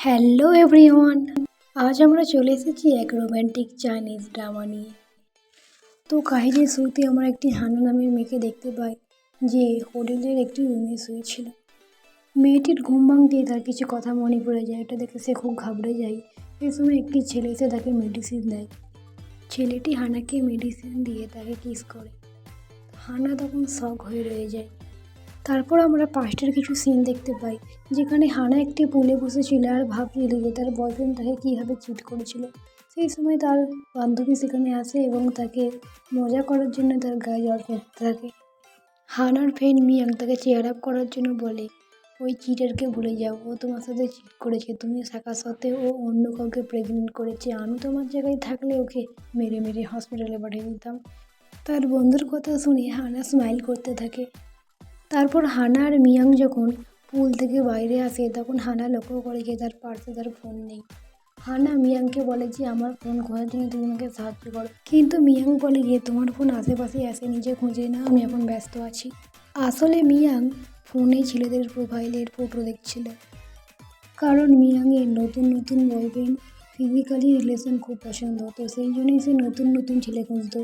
Hello everyone, আজ আমরা চলে এসেছি এক রোম্যান্টিক চাইনিজ ড্রামা নিয়ে। তো কাহিনীর শুরুতে আমরা একটি হানা নামের মেয়েকে দেখতে পাই যে হোটেলের একটি রুমে শুয়েছিল। মেয়েটির ঘুম ভাঙতেই তার কিছু কথা মনে পড়ে যায়। এটা দেখে সে খুব ঘাবড়ে যায়। এই সময় একটি ছেলে এসে তাকে মেডিসিন দেয়। ছেলেটি হানাকে মেডিসিন দিয়ে তাকে কিস করে। হানা তখন শক হয়ে রয়ে যায়। তারপর আমরা পাস্টের কিছু সিন দেখতে পাই, যেখানে হানা একটি পুলে বসেছিল আর ভাবছিল যে তার বয়ফ্রেন্ড তাকে কীভাবে চিট করেছিল। সেই সময় তার বান্ধবী সেখানে আসে এবং তাকে মজা করার জন্য তার গায়ে জল করতে থাকে। হানার ফ্রেন্ড মিয়াং তাকে চেয়ার আপ করার জন্য বলে, ওই চিটারকে ভুলে যাও, ও তোমার সাথে চিট করেছে, তুমি থাকা সত্ত্বেও ও অন্য কাউকে প্রেগনেন্ট করেছে। আমি তোমার জায়গায় থাকলে ওকে মেরে মেরে হসপিটালে পাঠিয়ে দিতাম। তার বন্ধুর কথা শুনে হানা স্মাইল করতে থাকে। তারপর হানা আর মিয়াং যখন পুল থেকে বাইরে আসে তখন হানা লক্ষ্য করে যে তার পার্সে তার ফোন নেই। হানা মিয়াংকে বলে যে আমার ফোন খোঁজার জন্য তুমি আমাকে সাহায্য করো, কিন্তু মিয়াং বলে যে তোমার ফোন আশেপাশে আসে, নিজে খুঁজে না, আমি এখন ব্যস্ত আছি। আসলে মিয়াং ফোনে ছেলেদের প্রোফাইলের ফটো দেখছিল, কারণ মিয়াংয়ের নতুন নতুন বয়ফ্রেন্ড ফিজিক্যালি রিলেশন খুব পছন্দ, তো সেই জন্যই সে নতুন নতুন ছেলে খুঁজত।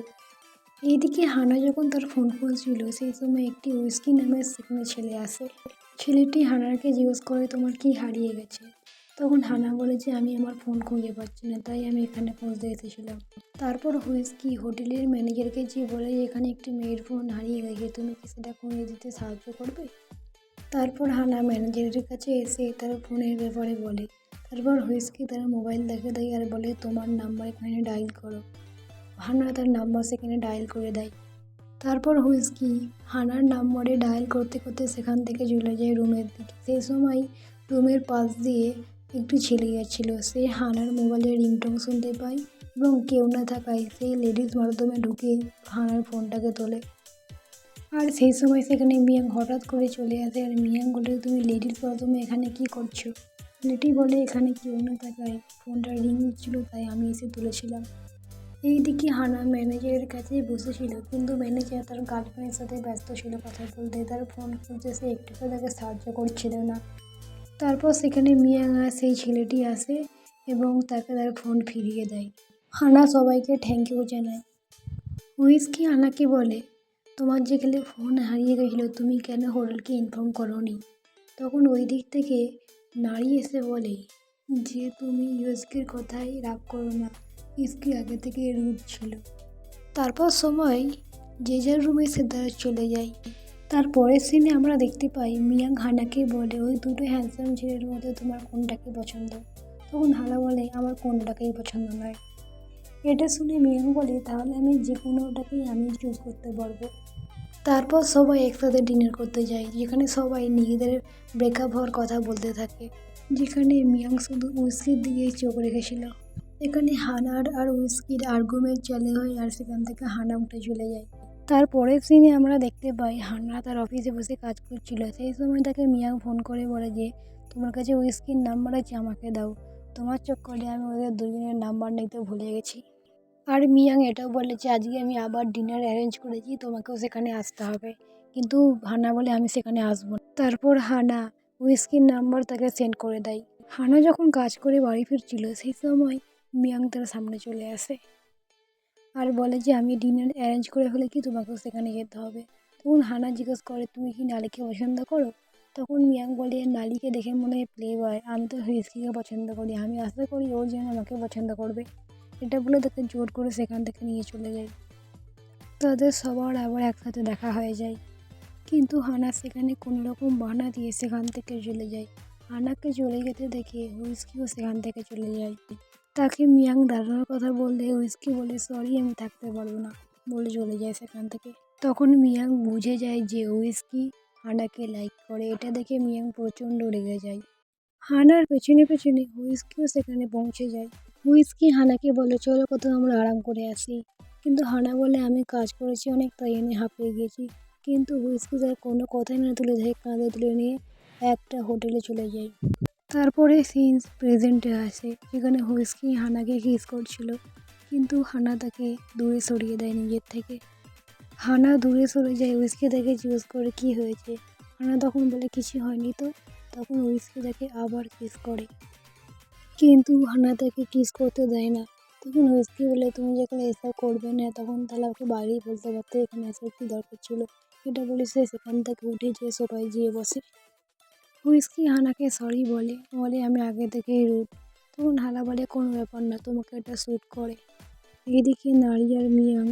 এইদিকে হানা যখন তার ফোন খুঁজছিল সেই সময় একটি উইস্কি নামের সেখানে ছেলে আসে। ছেলেটি হানাকে জিজ্ঞেস করে তোমার কি হারিয়ে গেছে। তখন হানা বলে যে আমি আমার ফোন খুঁজে পাচ্ছি না, তাই আমি এখানে খুঁজতে এসেছিলাম। তারপর হুইস্কি হোটেলের ম্যানেজারকে যে বলে যে এখানে একটি মেয়ের ফোন হারিয়ে গেছে, তুমি কি সেটা খুঁজে দিতে সাহায্য করবে। তারপর হানা ম্যানেজারের কাছে এসে তার ফোনের ব্যাপারে বলে। তারপর হুইস্কি তার মোবাইল দেখে দেয় আর বলে তোমার নাম্বার এখানে ডায়াল করো। হানা তার নাম্বার সেখানে ডায়াল করে দেয়। তারপর হুইস্কি হানার নাম্বারে ডায়াল করতে করতে সেখান থেকে চলে যায় রুমের দিকে। সেই সময় রুমের পাশ দিয়ে একটি ছেলে যাচ্ছিল। সে হানার মোবাইলের রিংটোন শুনতে পায় এবং কেউ না থাকায় সেই লেডিস মাধ্যমে ঢুকে হানার ফোনটাকে তোলে। আর সেই সময় সেখানে মিয়াং হঠাৎ করে চলে আসে আর মিয়াং বলে তুমি লেডিস মাধ্যমে এখানে কি করছো। লেডি বলে এখানে কেউ না থাকায় ফোনটা রিং হচ্ছিল, তাই আমি এসে তুলেছিলাম। এইদিকে হানা ম্যানেজারের কাছেই বসেছিল, কিন্তু ম্যানেজার তার গার্লফ্রেন্ডের সাথে ব্যস্ত ছিল কথা বলতে, তার ফোন খুঁজতে সে একটুকু তাকে সাহায্য করছিল না। তারপর সেখানে মিয়াং আর সেই ছেলেটি আসে এবং তাকে তার ফোন ফিরিয়ে দেয়। হানা সবাইকে থ্যাংক ইউ জানায়। হুইস্কি হানাকে বলে তোমার যেখানে ফোন হারিয়ে গেছিলো তুমি কেন হোটেলকে ইনফর্ম করোনি। তখন ওই দিক থেকে নারী এসে বলে যে তুমি ইউএসকের কথাই রাগ করো না, ইসকি আগে থেকে রুট ছিল। তারপর সময় যে যার রুমে সে তারা চলে যায়। তারপরের সিনে আমরা দেখতে পাই মিয়াং হানাকে বলে ওই দুটো হ্যান্ডসাম ছেলের মধ্যে তোমার কোনটাকে পছন্দ। তখন হানা বলে আমার কোনটাকেই পছন্দ নয়। এটা শুনে মিয়াং বলে তাহলে আমি যে কোনোটাকেই আমি চুজ করতে পারবো। তারপর সবাই একসাথে ডিনার করতে যায়, যেখানে সবাই নিজেদের ব্রেকআপ হওয়ার কথা বলতে থাকে, যেখানে মিয়াং শুধু উইস্কির দিকে চোখ রেখেছিল। এখানে হানার আর উইস্কির আর্গুমেন্ট চালু হয় আর সেখান থেকে হানা উঠে চলে যায়। তারপরের সিনে আমরা দেখতে পাই হানা তার অফিসে বসে কাজ করছিল। সেই সময় তাকে মিয়াং ফোন করে বলে যে তোমার কাছে উইস্কির নাম্বার আছে, আমাকে দাও, তোমার চক্করে আমি ওদের দুজনের নাম্বার নিতে ভুলে গেছি। আর মিয়াং এটাও বলে যে আজকে আমি আবার ডিনার অ্যারেঞ্জ করেছি, তোমাকেও সেখানে আসতে হবে। কিন্তু হানা বলে আমি সেখানে আসবো না। তারপর হানা উইস্কির নাম্বার তাকে সেন্ড করে দেয়। হানা যখন কাজ করে বাড়ি ফিরছিল সেই সময় মিয়াং তার সামনে চলে আসে আর বলে যে আমি ডিনার অ্যারেঞ্জ করে ফেলেছি, তোমাকেও সেখানে যেতে হবে। তখন হানা জিজ্ঞেস করে তুমি কি নালিকে পছন্দ করো। তখন মিয়াং বলে নালিকে দেখে মনে হয় প্লে বয়, আমি তো হুইস্কিকে পছন্দ করি, আমি আশা করি ওর যেন আমাকে পছন্দ করবে। এটা বলে তাকে জোর করে সেখান থেকে নিয়ে চলে যায়। তাদের সবার আবার একসাথে দেখা হয়ে যায়, কিন্তু হানা সেখানে কোনো রকম বাহানা দিয়ে সেখান থেকে চলে যায়। হানাকে চলে যেতে দেখে হুইস্কিও সেখান থেকে চলে যায়। তাকে মিয়াং দাঁড়ানোর কথা বললে হুইস্কি বলে সরি আমি থাকতে পারবো না বলে চলে যায় সেখান থেকে। তখন মিয়াং বুঝে যায় যে হুইস্কি হানাকে লাইক করে। এটা দেখে মিয়াং প্রচণ্ড রেগে যায়। হানার পেছনে পেছনে হুইস্কিও সেখানে পৌঁছে যায়। হুইস্কি হানাকে বলে চলো কোথাও আমরা আরাম করে আসি, কিন্তু হানা বলে আমি কাজ করেছি অনেক, তাই আমি হাঁপিয়ে গেছি। কিন্তু হুইস্কি তার কোনো কথাই না তুলে ধরে কাঁধে তুলে নিয়ে একটা হোটেলে চলে যায়। তারপরে সিনস প্রেজেন্টে আসে, যেখানে হুইস্কি হানাকে কিস করছিল, কিন্তু হানা তাকে দূরে সরিয়ে দেয় নিজের থেকে। হানা দূরে সরে যায়, হুইস্কি তাকে জিজ্ঞেস করে কি হয়েছে। হানা তখন বলে কিছু হয়নি তো। তখন হুইস্কি তাকে আবার কিস করে। কিন্তু হানা তাকে কিস করতে দেয় না। তখন হুইস্কি বলে, তুমি যখন এসব করবে না তখন তাহলে আমাকে বাইরেই বলতে পারতে, এখানে আসার কি দরকার ছিল। এটা বলে সে সেখান থেকে উঠে যেয়ে সোফায় গিয়ে বসে। হুইস্কি হানাকে সরি বলে, বলে আমি আগে থেকেই রুড। তখন হানা বলে, কোনো ব্যাপার না, তোমাকে এটা স্যুট করে। এদিকে নারী আর মিয়াং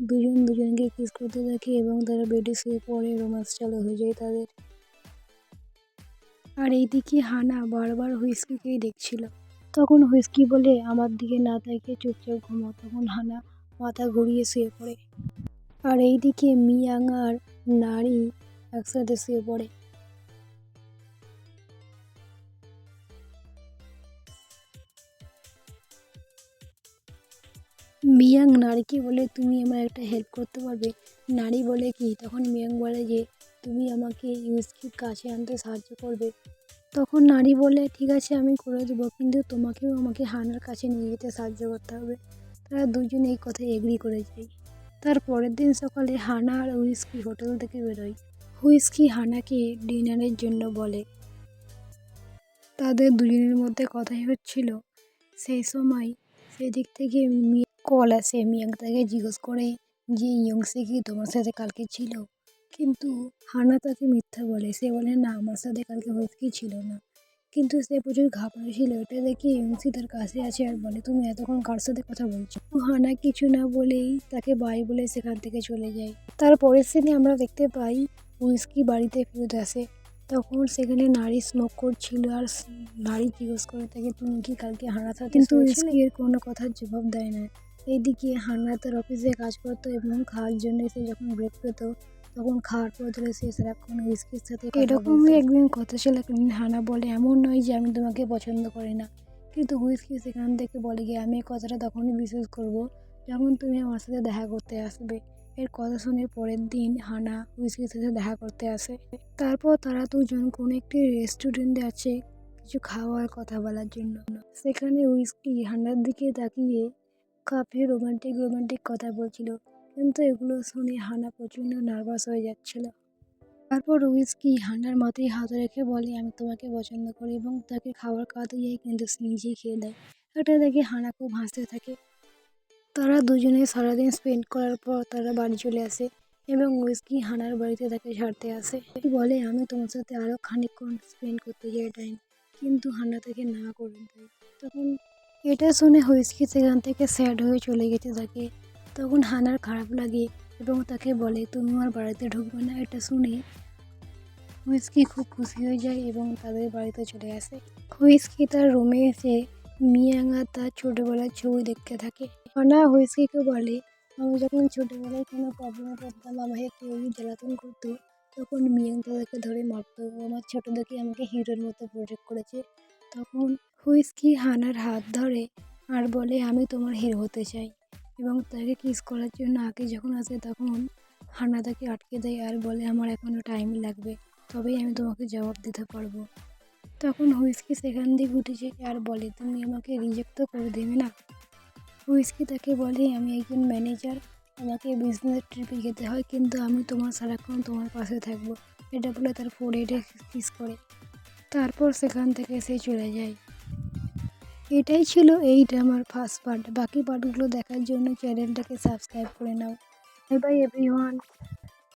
দুজনকে কিস করতে থাকে এবং তারা বেডে শুয়ে পড়ে, রোম্যান্স চালু হয়ে যায় তাদের। আর এইদিকে হানা বারবার হুইস্কিকেই দেখছিল। তখন হুইস্কি বলে, আমার দিকে না তাকিয়ে চুপচাপ ঘুমাও। তখন হানা মাথা ঘুরিয়ে শুয়ে পড়ে। আর এইদিকে মিয়াং আর নারী একসাথে শুয়ে পড়ে। মিয়াং নারীকে বলে, তুমি আমার একটা হেল্প করতে পারবে। নারী বলে, কি? তখন মিয়াং বলে যে, তুমি আমাকে হুইস্কির কাছে আনতে সাহায্য করবে। তখন নারী বলে, ঠিক আছে আমি করে দেবো, কিন্তু তোমাকেও আমাকে হানার কাছে নিয়ে যেতে সাহায্য করতে হবে। তারা দুজনে এই কথায় এগ্রি করে যায়। তার পরের দিন সকালে হানা আর হুইস্কি হোটেল থেকে বেরোয়। হুইস্কি হানাকে ডিনারের জন্য বলে। তাদের দুজনের মধ্যে কথাই হচ্ছিল। সেই সময় সেদিক থেকে কল আসে। মিয়াং তাকে জিজ্ঞেস করে যে, ইয়ংসে কি তোমার সাথে কালকে ছিল? কিন্তু হানা তাকে মিথ্যা বলে। সে বলে, না, আমার সাথে কালকে হুইস্কি ছিল না। কিন্তু সে প্রচুর ঘাবড়ে ছিল। এটা দেখে ইয়ংসি তার কাছে আছে আর বলে, তুমি এতক্ষণ কার সাথে কথা বলছো? হানা কিছু না বলেই তাকে বাই বলে সেখান থেকে চলে যায়। তার পরের সিনে আমরা দেখতে পাই হুইস্কি বাড়িতে ফেরত আসে। তখন সেখানে নারী স্মোক করছিল আর নারী জিজ্ঞেস করে তাকে, তুমি কি কালকে হানার সাথে? কিন্তু হুইস্কি এর কোনো কথার জবাব দেয় না। এইদিকে হানা তার অফিসে কাজ করতো এবং খাওয়ার জন্য সে যখন ব্রেক পেত তখন খাওয়ার পর ধরে সে সারাক্ষণ হুইস্কির সাথে এরকমই একদিন কথা ছিল। একদিন হানা বলে, এমন নয় যে আমি তোমাকে পছন্দ করি না। কিন্তু হুইস্কি সেখান থেকে বলে গিয়ে, আমি এই কথাটা তখনই বিশ্বাস করব যখন তুমি আমার সাথে দেখা করতে আসবে। এর কথা শুনে পরের দিন হানা হুইস্কির সাথে দেখা করতে আসে। তারপর তারা দুজন কোনো একটি রেস্টুরেন্টে আছে কিছু খাওয়ার কথা বলার জন্য। সেখানে হুইস্কি হানার দিকে তাকিয়ে কাফে রোমান্টিক কথা বলছিল, কিন্তু এগুলো শুনে হানা প্রচণ্ড নার্ভাস হয়ে যাচ্ছিল। তারপর হুইস্কি হানার মাথায় হাত রেখে বলে, আমি তোমাকে পছন্দ করি, এবং তাকে খাবার খাওয়াতে যাই কিন্তু সে নিজেই খেয়ে দেয়। এটা দেখে হানা খুব হাসতে থাকে। তারা দুজনে সারাদিন স্পেন্ড করার পর তারা বাড়ি চলে আসে এবং হুইস্কি হানার বাড়িতে তাকে ছাড়তে আসে। বলে, আমি তোমার সাথে আরও খানিকক্ষণ স্পেন্ড করতে চাই টাইম, কিন্তু হানা তাকে না করে দেয়। তখন এটা শুনে হুইস্কি সেখান থেকে স্যাড হয়ে চলে যেতে থাকে। তখন হানার খারাপ লাগে এবং তাকে বলে, তুমি আমার বাড়িতে ঢুকবে না। এটা শুনে হুইস্কি খুব খুশি হয়ে যায় এবং তাদের বাড়িতে চলে আসে। হুইস্কি তার রুমে এসে মিয়াং আর তার ছোটবেলার ছবি দেখতে থাকে। হানা হুইস্কিকে বলে, আমি যখন ছোটবেলায় কোনো প্রবলেমে পড়তাম আমাকে কেউই জ্বালাতন করতো, তখন মিয়াং তাদেরকে ধরে মারতো। আমার ছোট দেখে আমাকে হিরোর মতো প্রজেক্ট করেছে। তখন হুইস্কি হানার হাত ধরে আর বলে, আমি তোমার হিরো হতে চাই, এবং তাকে কিস করার জন্য আগে যখন আসে তখন হানা তাকে আটকে দেয় আর বলে, আমার এখনও টাইম লাগবে, তবেই আমি তোমাকে জবাব দিতে পারবো। তখন হুইস্কি সেখান থেকে উঠে যায় আর বলে, তুমি আমাকে রিজেক্ট তো করে দেবে না? হুইস্কি তাকে বলে, আমি একজন ম্যানেজার, আমাকে বিজনেস ট্রিপে যেতে হয়, কিন্তু আমি তোমার সারাক্ষণ তোমার পাশে থাকবো। এটা বলে তার ফোরহেডে কিস করে। তারপর সেখান থেকে সে চলে যায়। এটাই ছিল এই ড্রামার ফার্স্ট পার্ট। বাকি পার্টগুলো দেখার জন্য চ্যানেলটাকে সাবস্ক্রাইব করে নাও। Bye bye everyone.